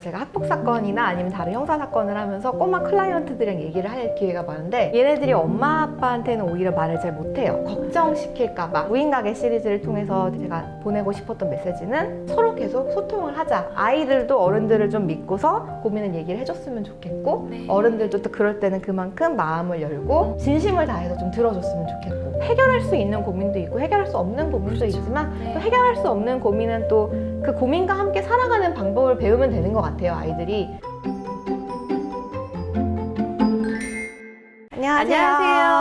제가 학폭 사건이나 아니면 다른 형사 사건을 하면서 꼬마 클라이언트들이랑 얘기를 할 기회가 많은데 얘네들이 엄마 아빠한테는 오히려 말을 잘 못해요. 걱정시킬까봐. 무인가게 시리즈를 통해서 제가 보내고 싶었던 메시지는 서로 계속 소통을 하자. 아이들도 어른들을 좀 믿고서 고민을 얘기를 해줬으면 좋겠고 어른들도 또 그럴 때는 그만큼 마음을 열고 진심을 다해서 좀 들어줬으면 좋겠고 해결할 수 있는 고민도 있고 해결할 수 없는 고민도 있지만 또 해결할 수 없는 고민은 또 그 고민과 함께 살아가는 방법을 배우면 되는 것 같아요, 아이들이. 안녕하세요.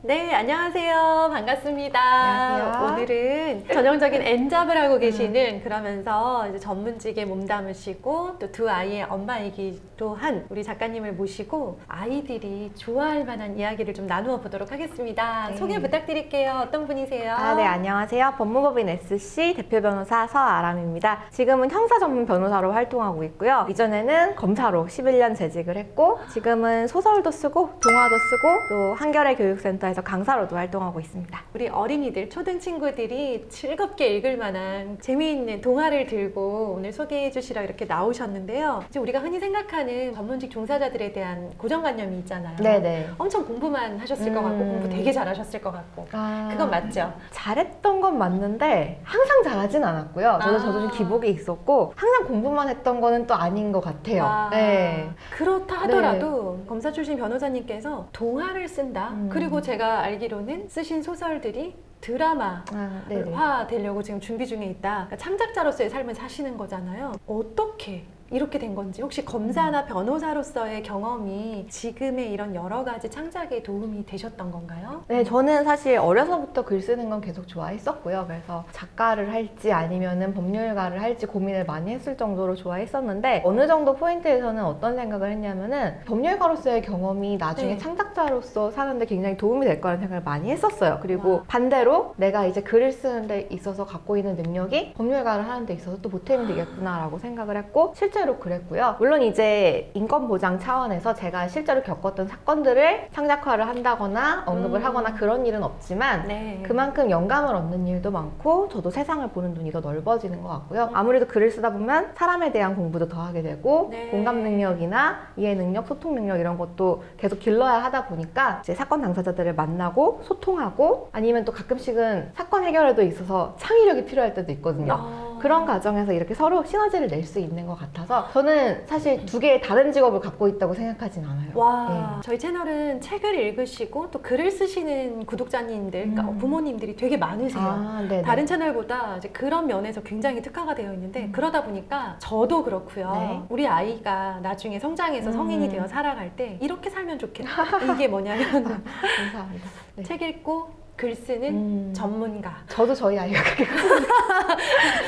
네, 안녕하세요. 반갑습니다. 안녕하세요. 오늘은 전형적인 N잡을 하고 계시는 그러면서 이제 전문직에 몸담으시고 또 두 아이의 엄마이기도 한 우리 작가님을 모시고 아이들이 좋아할 만한 이야기를 좀 나누어 보도록 하겠습니다. 네. 소개 부탁드릴게요. 어떤 분이세요? 네, 안녕하세요. 법무법인 SC 대표 변호사 서아람입니다. 지금은 형사 전문 변호사로 활동하고 있고요. 이전에는 검사로 11년 재직을 했고 지금은 소설도 쓰고 동화도 쓰고 또 한겨레 교육센터에서 강사로도 활동하고 있습니다. 우리 어린이들, 초등 친구들이 즐겁게 읽을 만한 재미있는 동화를 들고 오늘 소개해 주시러 이렇게 나오셨는데요. 이제 우리가 흔히 생각하는 전문직 종사자들에 대한 고정관념이 있잖아요. 네네. 엄청 공부만 하셨을 것 같고 공부 되게 잘하셨을 것 같고 그건 맞죠? 잘했던 건 맞는데 항상 잘하진 않았고요. 저도 좀 기복이 있었고 항상 공부만 했던 거는 또 아닌 것 같아요. 네. 그렇다 하더라도 검사 출신 변호사님께서 동화를 쓴다. 그리고 제가 알기로는 쓰신 소설들이 드라마화 되려고 지금 준비 중에 있다. 그러니까 창작자로서의 삶을 사시는 거잖아요. 어떻게 이렇게 된 건지 혹시 검사나 변호사로서의 경험이 지금의 이런 여러 가지 창작에 도움이 되셨던 건가요? 네, 저는 사실 어려서부터 글 쓰는 건 계속 좋아했었고요. 그래서 작가를 할지 아니면은 법률가를 할지 고민을 많이 했을 정도로 좋아했었는데 어느 정도 포인트에서는 어떤 생각을 했냐면은 법률가로서의 경험이 나중에 창작자로서 사는데 굉장히 도움이 될 거라는 생각을 많이 했었어요. 그리고 반대로 내가 이제 글을 쓰는 데 있어서 갖고 있는 능력이 법률가를 하는 데 있어서 또 보탬이 되겠구나라고 생각을 했고 실제로 그랬고요. 물론 이제 인권보장 차원에서 제가 실제로 겪었던 사건들을 창작화를 한다거나 언급을 하거나 그런 일은 없지만 그만큼 영감을 얻는 일도 많고 저도 세상을 보는 눈이 더 넓어지는 것 같고요. 아무래도 글을 쓰다 보면 사람에 대한 공부도 더 하게 되고 공감 능력이나 이해 능력, 소통 능력 이런 것도 계속 길러야 하다 보니까 이제 사건 당사자들을 만나고 소통하고 아니면 또 가끔씩은 사건 해결에도 있어서 창의력이 필요할 때도 있거든요. 그런 과정에서 이렇게 서로 시너지를 낼 수 있는 것 같아서 저는 사실 두 개의 다른 직업을 갖고 있다고 생각하진 않아요. 와, 저희 채널은 책을 읽으시고 또 글을 쓰시는 구독자님들, 그러니까 부모님들이 되게 많으세요. 다른 채널보다 이제 그런 면에서 굉장히 특화가 되어 있는데 그러다 보니까 저도 그렇고요. 우리 아이가 나중에 성장해서 성인이 되어 살아갈 때 이렇게 살면 좋겠다. 이게 뭐냐면 감사합니다. 책 읽고 글 쓰는 전문가. 저도 저희 아이가 그렇게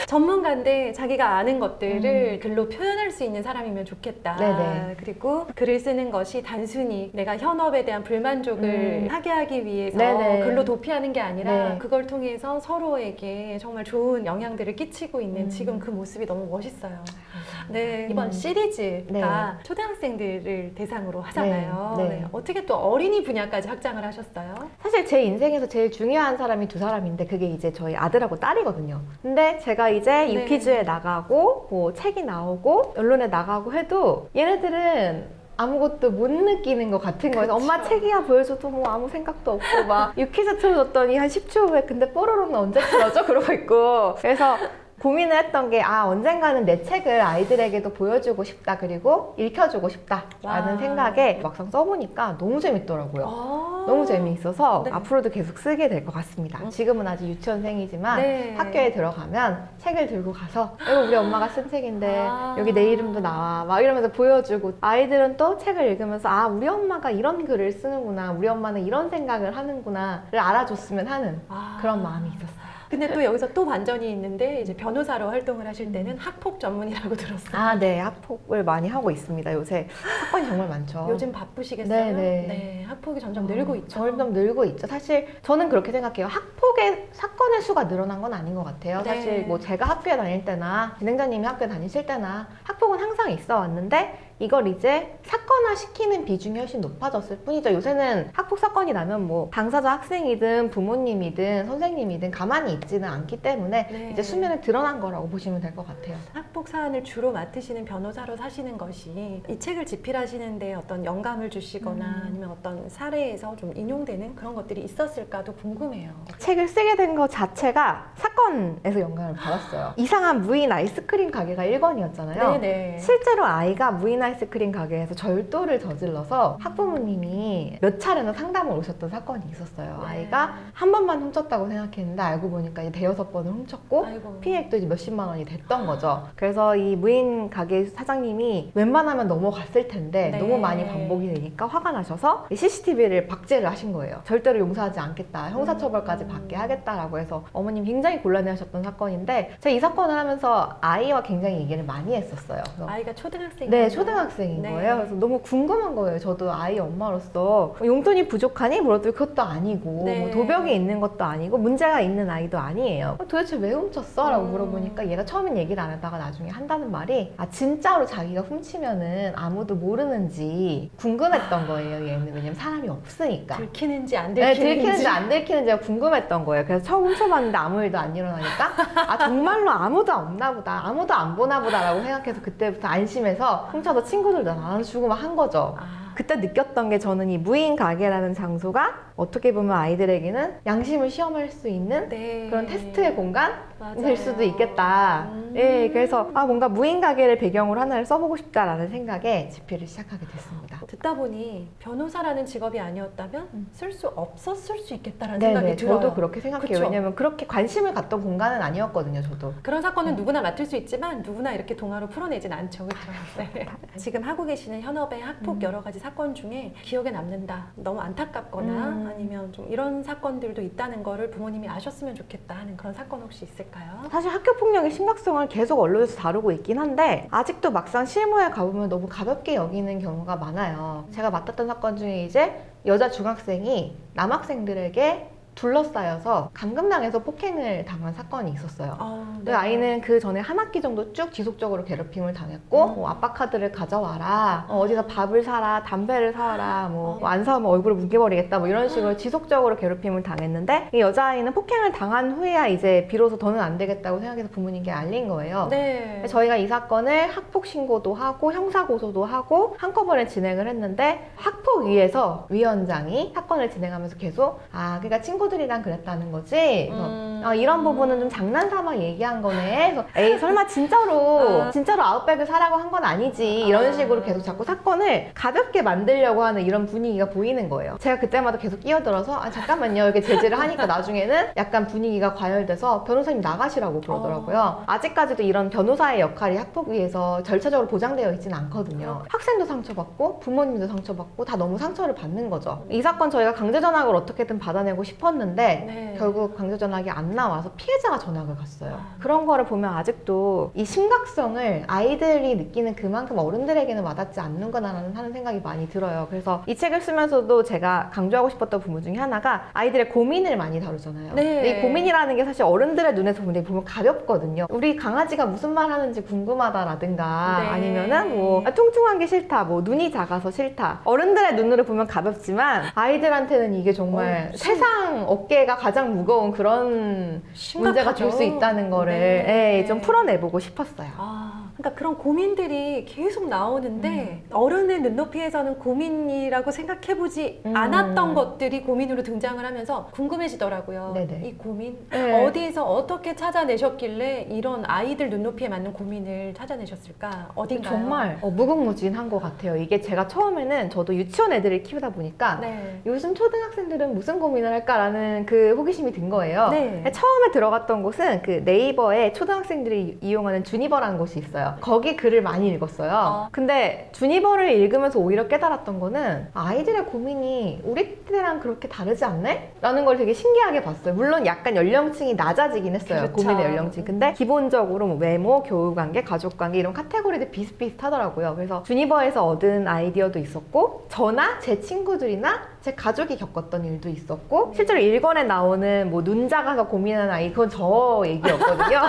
전문가인데 자기가 아는 것들을 글로 표현할 수 있는 사람이면 좋겠다. 그리고 글을 쓰는 것이 단순히 내가 현업에 대한 불만족을 하게 하기 위해서 글로 도피하는 게 아니라 그걸 통해서 서로에게 정말 좋은 영향들을 끼치고 있는 지금 그 모습이 너무 멋있어요. 이번 시리즈가 초등학생들을 대상으로 하잖아요. 어떻게 또 어린이 분야까지 확장을 하셨어요? 사실 제 인생에서 제일 중요한 사람이 두 사람인데 그게 이제 저희 아들하고 딸이거든요. 근데 제가 이제 유퀴즈에 나가고 뭐 책이 나오고 언론에 나가고 해도 얘네들은 아무것도 못 느끼는 것 같은 거예요. 엄마 책이야 보여줘도 뭐 아무 생각도 없고 막 유퀴즈 틀어줬더니 한 10초 후에 근데 뽀로로는 언제 틀어줘? 그러고 있고 그래서 고민을 했던 게 언젠가는 내 책을 아이들에게도 보여주고 싶다 그리고 읽혀주고 싶다라는 생각에 막상 써보니까 너무 재밌더라고요. 너무 재미있어서 앞으로도 계속 쓰게 될 것 같습니다. 지금은 아직 유치원생이지만 학교에 들어가면 책을 들고 가서 이거 우리 엄마가 쓴 책인데 여기 내 이름도 나와 막 이러면서 보여주고 아이들은 또 책을 읽으면서 우리 엄마가 이런 글을 쓰는구나 우리 엄마는 이런 생각을 하는구나를 알아줬으면 하는 그런 마음이 있었어요. 근데 또 여기서 또 반전이 있는데 이제 변호사로 활동을 하실 때는 학폭 전문이라고 들었어요. 네, 학폭을 많이 하고 있습니다. 요새 사건이 정말 많죠. 요즘 바쁘시겠어요? 학폭이 점점 늘고 있죠. 점점 늘고 있죠. 사실 저는 그렇게 생각해요. 학폭의 사건의 수가 늘어난 건 아닌 것 같아요. 사실 뭐 제가 학교에 다닐 때나 진행자님이 학교에 다니실 때나 학폭은 항상 있어 왔는데 이걸 이제 사건화 시키는 비중이 훨씬 높아졌을 뿐이죠. 요새는 학폭 사건이 나면 뭐 당사자 학생이든 부모님이든 선생님이든 가만히 있지는 않기 때문에 네. 이제 수면에 드러난 거라고 보시면 될 것 같아요. 학폭 사안을 주로 맡으시는 변호사로 사시는 것이 이 책을 집필하시는데 어떤 영감을 주시거나 아니면 어떤 사례에서 좀 인용되는 그런 것들이 있었을까도 궁금해요. 책을 쓰게 된 것 자체가 사건에서 영감을 받았어요. 이상한 무인 아이스크림 가게가 1건이었잖아요. 네네. 실제로 아이가 무인 아이스크림 가게에서 절도를 저질러서 학부모님이 몇 차례나 상담을 오셨던 사건이 있었어요. 네. 아이가 한 번만 훔쳤다고 생각했는데 알고 보니까 이제 대여섯 번을 훔쳤고 아이고. 피해액도 이제 몇십만 원이 됐던 거죠. 그래서 이 무인 가게 사장님이 웬만하면 넘어갔을 텐데 네. 너무 많이 반복이 되니까 화가 나셔서 CCTV를 박제를 하신 거예요. 절대로 용서하지 않겠다. 형사처벌까지 받게 하겠다라고 해서 어머님 굉장히 곤란해하셨던 사건인데 제가 이 사건을 하면서 아이와 굉장히 얘기를 많이 했었어요. 그래서 아이가 초등학생이요? 네, 초등학생인 네. 거예요. 그래서 너무 궁금한 거예요. 저도 아이 엄마로서 용돈이 부족하니? 물어도 그것도 아니고 네. 뭐 도벽이 있는 것도 아니고 문제가 있는 아이도 아니에요. 도대체 왜 훔쳤어? 라고 물어보니까 얘가 처음엔 얘기를 안 하다가 나중에 한다는 말이 진짜로 자기가 훔치면은 아무도 모르는지 궁금했던 거예요. 얘는 왜냐면 사람이 없으니까. 들키는지 안 네, 들키는지. 들키는지 안 들키는지가 궁금했던 거예요. 그래서 처음 훔쳐봤는데 아무 일도 안 일어나니까 정말로 아무도 없나 보다, 아무도 안 보나 보다라고 생각해서 그때부터 안심해서 훔쳐서 친구들도 나눠주고 막 한 거죠. 그때 느꼈던 게 저는 이 무인 가게라는 장소가 어떻게 보면 아이들에게는 양심을 시험할 수 있는 네. 그런 테스트의 공간 맞아요. 될 수도 있겠다. 예, 그래서 뭔가 무인 가게를 배경으로 하나를 써보고 싶다라는 생각에 집필을 시작하게 됐습니다. 듣다 보니 변호사라는 직업이 아니었다면 쓸 수 없었을 수 있겠다라는 네네, 생각이 들어요. 저도 그렇게 생각해요. 그쵸? 왜냐면 그렇게 관심을 갖던 공간은 아니었거든요, 저도. 그런 사건은 누구나 맡을 수 있지만 누구나 이렇게 동화로 풀어내진 않죠. 그렇죠? 네. 지금 하고 계시는 현업의 학폭 여러 가지 사건 중에 기억에 남는다. 너무 안타깝거나 아니면 좀 이런 사건들도 있다는 거를 부모님이 아셨으면 좋겠다 하는 그런 사건 혹시 있을까요? 사실 학교 폭력의 심각성을 계속 언론에서 다루고 있긴 한데 아직도 막상 실무에 가보면 너무 가볍게 여기는 경우가 많아요. 제가 맡았던 사건 중에 이제 여자 중학생이 남학생들에게 둘러싸여서 감금당해서 폭행을 당한 사건이 있었어요. 그 아이는 그 전에 한 학기 정도 쭉 지속적으로 괴롭힘을 당했고 뭐 아빠 카드를 가져와라, 어디서 밥을 사라, 담배를 사와라, 뭐 안 사오면 얼굴을 뭉개버리겠다, 뭐 이런 식으로 지속적으로 괴롭힘을 당했는데 이 여자아이는 폭행을 당한 후에야 이제 비로소 더는 안 되겠다고 생각해서 부모님께 알린 거예요. 네. 저희가 이 사건을 학폭 신고도 하고 형사 고소도 하고 한꺼번에 진행을 했는데 학폭위에서 위원장이 사건을 진행하면서 계속 그러니까 친구들이랑 그랬다는 거지. 그래서 이런 부분은 좀 장난삼아 얘기한 거네. 그래서 에이 설마 진짜로 아웃백을 사라고 한 건 아니지. 이런 식으로 계속 자꾸 사건을 가볍게 만들려고 하는 이런 분위기가 보이는 거예요. 제가 그때마다 계속 끼어들어서 잠깐만요 이렇게 제지를 하니까 나중에는 약간 분위기가 과열돼서 변호사님 나가시라고 그러더라고요. 아직까지도 이런 변호사의 역할이 학폭위에서 절차적으로 보장되어 있지는 않거든요. 학생도 상처받고 부모님도 상처받고 다 너무 상처를 받는 거죠. 이 사건 저희가 강제전학을 어떻게든 받아내고 싶었는데 결국 강제전학이 안 나와서 피해자가 전학을 갔어요. 그런 거를 보면 아직도 이 심각성을 아이들이 느끼는 그만큼 어른들에게는 와닿지 않는구나라는 하는 생각이 많이 들어요. 그래서 이 책을 쓰면서도 제가 강조하고 싶었던 부분 중에 하나가 아이들의 고민을 많이 다루잖아요. 근데 이 고민이라는 게 사실 어른들의 눈에서 보면 가볍거든요. 우리 강아지가 무슨 말 하는지 궁금하다라든가 아니면은 뭐 뚱뚱한 게 싫다, 뭐 눈이 작아서 싫다. 어른들의 눈으로 보면 가볍지만 아이들한테는 이게 정말 세상 어깨가 가장 무거운 그런 문제가 될 수 있다는 거를 좀 풀어내보고 싶었어요. 그러니까 그런 고민들이 계속 나오는데 어른의 눈높이에서는 고민이라고 생각해보지 않았던 것들이 고민으로 등장을 하면서 궁금해지더라고요. 네네. 이 고민 어디서 어떻게 찾아내셨길래 이런 아이들 눈높이에 맞는 고민을 찾아내셨을까? 어딘가요? 정말 무궁무진한 것 같아요. 이게 제가 처음에는 저도 유치원 애들을 키우다 보니까 요즘 초등학생들은 무슨 고민을 할까라는 그 호기심이 든 거예요. 처음에 들어갔던 곳은 그 네이버에 초등학생들이 이용하는 주니버라는 곳이 있어요. 거기 글을 많이 읽었어요. 근데 주니버를 읽으면서 오히려 깨달았던 거는 아이들의 고민이 우리 때랑 그렇게 다르지 않네? 라는 걸 되게 신기하게 봤어요. 물론 약간 연령층이 낮아지긴 했어요. 그렇죠. 고민의 연령층. 근데 기본적으로 뭐 외모, 교육관계, 가족관계 이런 카테고리들 비슷비슷하더라고요. 그래서 주니버에서 얻은 아이디어도 있었고 저나 제 친구들이나 제 가족이 겪었던 일도 있었고 실제로 1권에 나오는 뭐 눈 작아서 고민하는 아이 그건 저 얘기였거든요.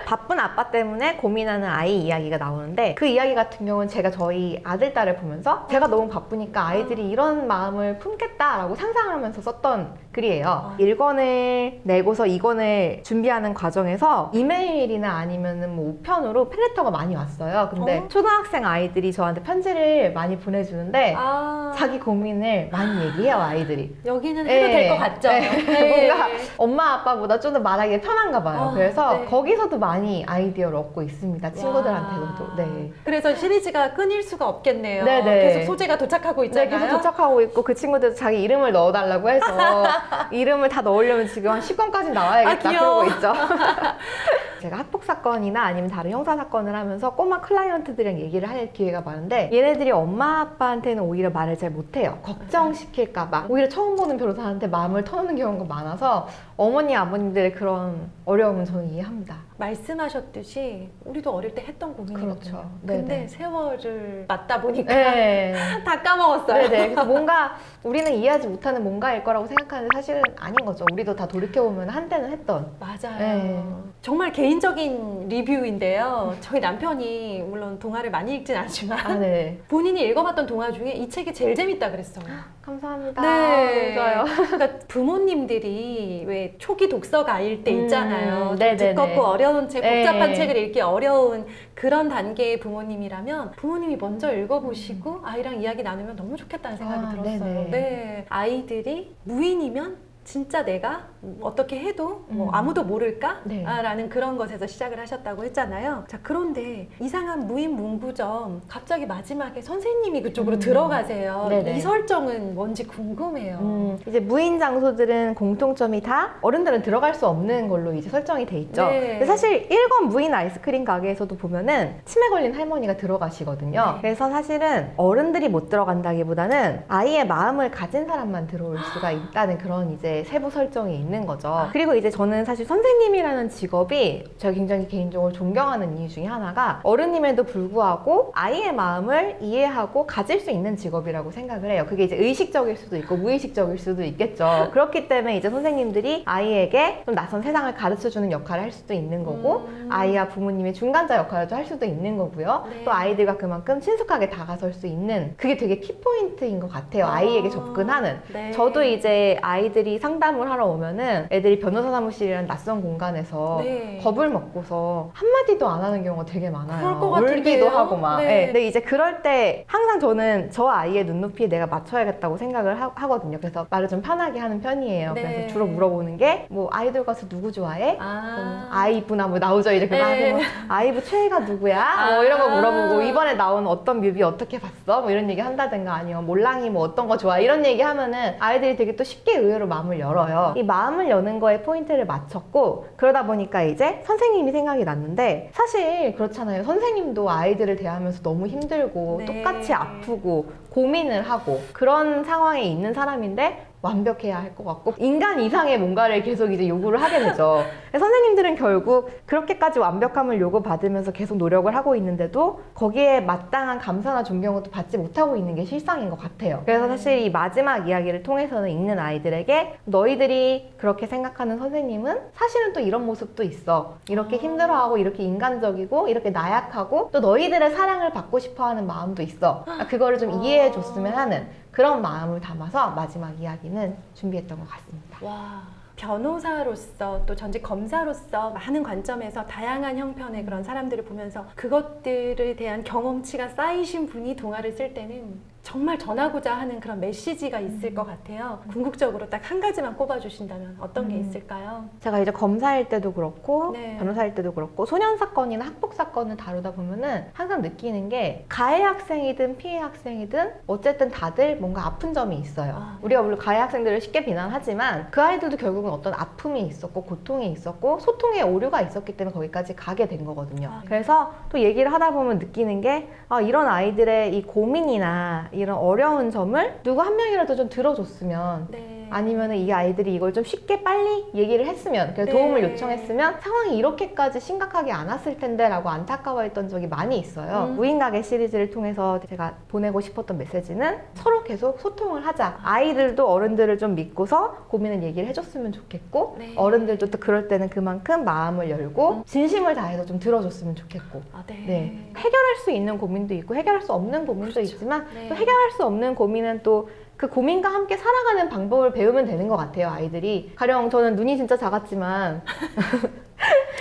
바쁜 아빠 때문에 고민하는 아이 이야기가 나오는데 그 이야기 같은 경우는 제가 저희 아들, 딸을 보면서 제가 너무 바쁘니까 아이들이 이런 마음을 품겠다라고 상상을 하면서 썼던 글이에요. 1권을 내고서 2권을 준비하는 과정에서 이메일이나 아니면은 뭐 우편으로 팬레터가 많이 왔어요. 근데 초등학생 아이들이 저한테 편지를 많이 보내주는데 자기 고민을 많이 얘기해요, 아이들이. 여기는 해도 될 것 같죠? 뭔가 엄마 아빠보다 좀 더 말하기 편한가 봐요. 그래서 거기서도 많이 아이디어를 얻고 있습니다. 친구들한테도. 네. 그래서 시리즈가 끊일 수가 없겠네요. 네네. 계속 소재가 도착하고 있잖아요. 네, 계속 도착하고 있고 그 친구들도 자기 이름을 넣어달라고 해서 이름을 다 넣으려면 지금 한 10권까지 나와야겠다 그러고 있죠. 제가 학폭 사건이나 아니면 다른 형사 사건을 하면서 꼬마 클라이언트들이랑 얘기를 할 기회가 많은데 얘네들이 엄마 아빠한테는 오히려 말을 잘 못해요. 걱정시킬까 봐. 오히려 처음 보는 변호사한테 마음을 터놓는 경우가 많아서 어머니 아버님들의 그런 어려움은 저는 이해합니다. 말씀하셨듯이 우리도 어릴 때 했던 고민이거든요. 그렇죠. 근데 네네. 세월을 맞다 보니까 네. 다 까먹었어요. 네네. 그래서 뭔가 우리는 이해하지 못하는 뭔가일 거라고 생각하는데 사실은 아닌 거죠. 우리도 다 돌이켜보면 한때는 했던. 맞아요. 네. 정말 개인적인 리뷰인데요. 저희 남편이 물론 동화를 많이 읽진 않지만 네. 본인이 읽어봤던 동화 중에 이 책이 제일 재밌다 그랬어요. 감사합니다. 네. 좋아요. 그러니까 부모님들이 왜 초기 독서가일 때 있잖아요. 좀 네네네. 두껍고 어려운 책, 복잡한 네. 책을 읽기 어려운 그런 단계의 부모님이라면 부모님이 먼저 읽어보시고 아이랑 이야기 나누면 너무 좋겠다는 생각이 들었어요. 네네. 네. 아이들이 무인이면 진짜 내가 어떻게 해도 뭐 아무도 모를까? 네. 라는 그런 것에서 시작을 하셨다고 했잖아요. 자, 그런데 이상한 무인 문구점 갑자기 마지막에 선생님이 그쪽으로 들어가세요. 네네. 이 설정은 뭔지 궁금해요. 이제 무인 장소들은 공통점이 다 어른들은 들어갈 수 없는 걸로 이제 설정이 돼 있죠. 네. 근데 사실 1권 무인 아이스크림 가게에서도 보면은 치매 걸린 할머니가 들어가시거든요. 네. 그래서 사실은 어른들이 못 들어간다기보다는 아이의 마음을 가진 사람만 들어올 수가 있다는 그런 이제 세부 설정이 있는 거죠. 그리고 이제 저는 사실 선생님이라는 직업이 제가 굉장히 개인적으로 존경하는 이유 중에 하나가 어른임에도 불구하고 아이의 마음을 이해하고 가질 수 있는 직업이라고 생각을 해요. 그게 이제 의식적일 수도 있고 무의식적일 수도 있겠죠. 그렇기 때문에 이제 선생님들이 아이에게 좀 낯선 세상을 가르쳐주는 역할을 할 수도 있는 거고 아이와 부모님의 중간자 역할을 할 수도 있는 거고요. 네. 또 아이들과 그만큼 친숙하게 다가설 수 있는 그게 되게 키포인트인 것 같아요. 아이에게 접근하는. 네. 저도 이제 아이들이 상담을 하러 오면은 애들이 변호사 사무실이라는 낯선 공간에서 네. 겁을 먹고서 한마디도 안 하는 경우가 되게 많아요. 그럴 것 같은데요? 울기도 하고 막. 네. 네. 근데 이제 그럴 때 항상 저는 저 아이의 눈높이에 내가 맞춰야겠다고 생각을 하거든요. 그래서 말을 좀 편하게 하는 편이에요. 네. 그래서 주로 물어보는 게 뭐 아이돌 가수 누구 좋아해? 아이브나 뭐 나오죠. 이제 그거 네. 하고 아이브 최애가 누구야? 뭐 이런 거 물어보고 이번에 나온 어떤 뮤비 어떻게 봤어? 뭐 이런 얘기 한다든가 아니면 몰랑이 뭐 어떤 거 좋아? 이런 얘기 하면은 아이들이 되게 또 쉽게 의외로 마음을 열어요. 이 마음을 여는 거에 포인트를 맞췄고 그러다 보니까 이제 선생님이 생각이 났는데 사실 그렇잖아요. 선생님도 아이들을 대하면서 너무 힘들고 네. 똑같이 아프고 고민을 하고 그런 상황에 있는 사람인데 완벽해야 할 것 같고 인간 이상의 뭔가를 계속 이제 요구를 하게 되죠. 선생님들은 결국 그렇게까지 완벽함을 요구받으면서 계속 노력을 하고 있는데도 거기에 마땅한 감사나 존경을 또 받지 못하고 있는 게 실상인 것 같아요. 그래서 사실 이 마지막 이야기를 통해서는 읽는 아이들에게 너희들이 그렇게 생각하는 선생님은 사실은 또 이런 모습도 있어. 이렇게 힘들어하고 이렇게 인간적이고 이렇게 나약하고 또 너희들의 사랑을 받고 싶어하는 마음도 있어. 그거를 좀 이해해 줬으면 하는 그런 마음을 담아서 마지막 이야기는 준비했던 것 같습니다. 와, 변호사로서 또 전직 검사로서 많은 관점에서 다양한 형편의 그런 사람들을 보면서 그것들에 대한 경험치가 쌓이신 분이 동화를 쓸 때는 정말 전하고자 하는 그런 메시지가 있을 것 같아요. 궁극적으로 딱 한 가지만 꼽아주신다면 어떤 게 있을까요? 제가 이제 검사일 때도 그렇고 네. 변호사일 때도 그렇고 소년 사건이나 학폭 사건을 다루다 보면은 항상 느끼는 게 가해 학생이든 피해 학생이든 어쨌든 다들 뭔가 아픈 점이 있어요. 우리가 물론 가해 학생들을 쉽게 비난하지만 그 아이들도 결국은 어떤 아픔이 있었고 고통이 있었고 소통의 오류가 있었기 때문에 거기까지 가게 된 거거든요. 그래서 또 얘기를 하다 보면 느끼는 게 이런 아이들의 이 고민이나 이런 어려운 점을 누구 한 명이라도 좀 들어줬으면 네. 아니면 이 아이들이 이걸 좀 쉽게 빨리 얘기를 했으면, 네. 도움을 요청했으면 상황이 이렇게까지 심각하게 안 왔을 텐데 라고 안타까워했던 적이 많이 있어요. 무인가게 시리즈를 통해서 제가 보내고 싶었던 메시지는 서로 계속 소통을 하자. 아이들도 어른들을 좀 믿고서 고민을 얘기를 해줬으면 좋겠고, 네. 어른들도 또 그럴 때는 그만큼 마음을 열고 진심을 다해서 좀 들어줬으면 좋겠고. 네. 해결할 수 있는 고민도 있고 해결할 수 없는 고민도 있지만 네. 또 해결할 수 없는 고민은 또 그 고민과 함께 살아가는 방법을 배우면 되는 것 같아요, 아이들이. 가령 저는 눈이 진짜 작았지만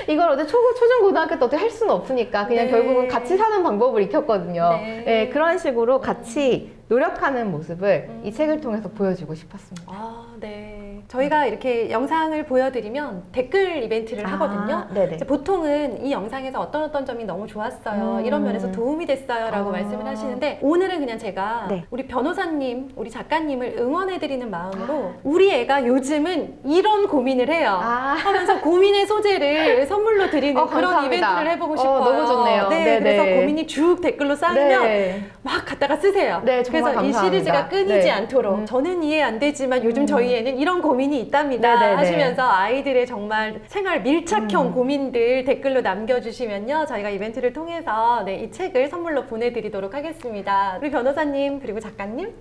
이걸 어제 초중고등학교 때 어떻게 할 수는 없으니까 그냥 네. 결국은 같이 사는 방법을 익혔거든요. 네. 네, 그런 식으로 같이 노력하는 모습을 이 책을 통해서 보여주고 싶었습니다. 네. 저희가 이렇게 영상을 보여드리면 댓글 이벤트를 하거든요. 네네. 이제 보통은 이 영상에서 어떤 점이 너무 좋았어요. 이런 면에서 도움이 됐어요. 라고 말씀을 하시는데, 오늘은 그냥 제가 네. 우리 변호사님, 우리 작가님을 응원해드리는 마음으로 우리 애가 요즘은 이런 고민을 해요. 하면서 고민의 소재를 선물로 드리는 그런 감사합니다. 이벤트를 해보고 싶어요. 너무 좋네요. 네, 네네. 그래서 고민이 쭉 댓글로 쌓이면 네. 막 갖다가 쓰세요. 네, 정말 그래서 이 감사합니다. 시리즈가 끊이지 네. 않도록 저는 이해 안 되지만 요즘 저희 애는 이런 고민이 있답니다 네네네. 하시면서 아이들의 정말 생활 밀착형 고민들 댓글로 남겨주시면요, 저희가 이벤트를 통해서 이 책을 선물로 보내드리도록 하겠습니다. 우리 변호사님 그리고 작가님,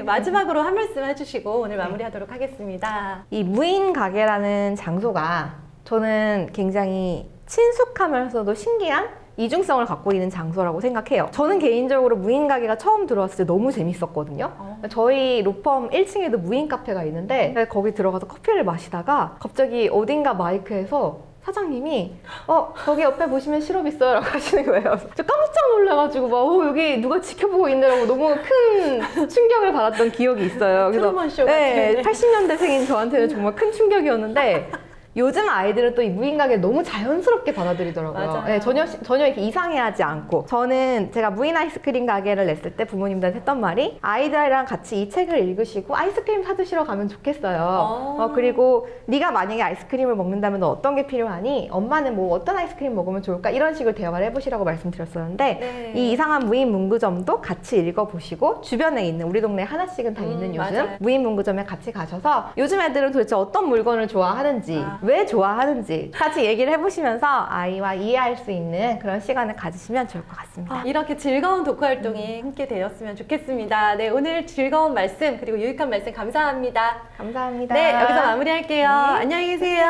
마지막으로 한 말씀 해주시고 오늘 마무리하도록 하겠습니다. 이 무인 가게라는 장소가 저는 굉장히 친숙하면서도 신기한 이중성을 갖고 있는 장소라고 생각해요. 저는 개인적으로 무인 가게가 처음 들어왔을 때 너무 재밌었거든요. 저희 로펌 1층에도 무인 카페가 있는데 거기 들어가서 커피를 마시다가 갑자기 어딘가 마이크에서 사장님이 거기 옆에 보시면 시럽 있어요 라고 하시는 거예요. 저 깜짝 놀라가지고 막 여기 누가 지켜보고 있느라고 너무 큰 충격을 받았던 기억이 있어요. 트루먼 쇼 같은. 네, 80년대생인 저한테는 정말 큰 충격이었는데 요즘 아이들은 또 이 무인 가게를 너무 자연스럽게 받아들이더라고요. 맞아요. 네, 전혀 이렇게 이상해하지 않고. 저는 제가 무인 아이스크림 가게를 냈을 때 부모님들한테 했던 말이, 아이들이랑 같이 이 책을 읽으시고 아이스크림 사드시러 가면 좋겠어요. 그리고 네가 만약에 아이스크림을 먹는다면 너 어떤 게 필요하니? 엄마는 뭐 어떤 아이스크림 먹으면 좋을까? 이런 식으로 대화를 해보시라고 말씀드렸었는데 이 이상한 무인 문구점도 같이 읽어보시고, 주변에 있는, 우리 동네에 하나씩은 다 있는 요즘 맞아요. 무인 문구점에 같이 가셔서 요즘 애들은 도대체 어떤 물건을 좋아하는지, 왜 좋아하는지 같이 얘기를 해보시면서 아이와 이해할 수 있는 그런 시간을 가지시면 좋을 것 같습니다. 이렇게 즐거운 독후 활동이 함께 되었으면 좋겠습니다. 네, 오늘 즐거운 말씀 그리고 유익한 말씀 감사합니다. 감사합니다. 네, 여기서 마무리할게요. 안녕히 계세요.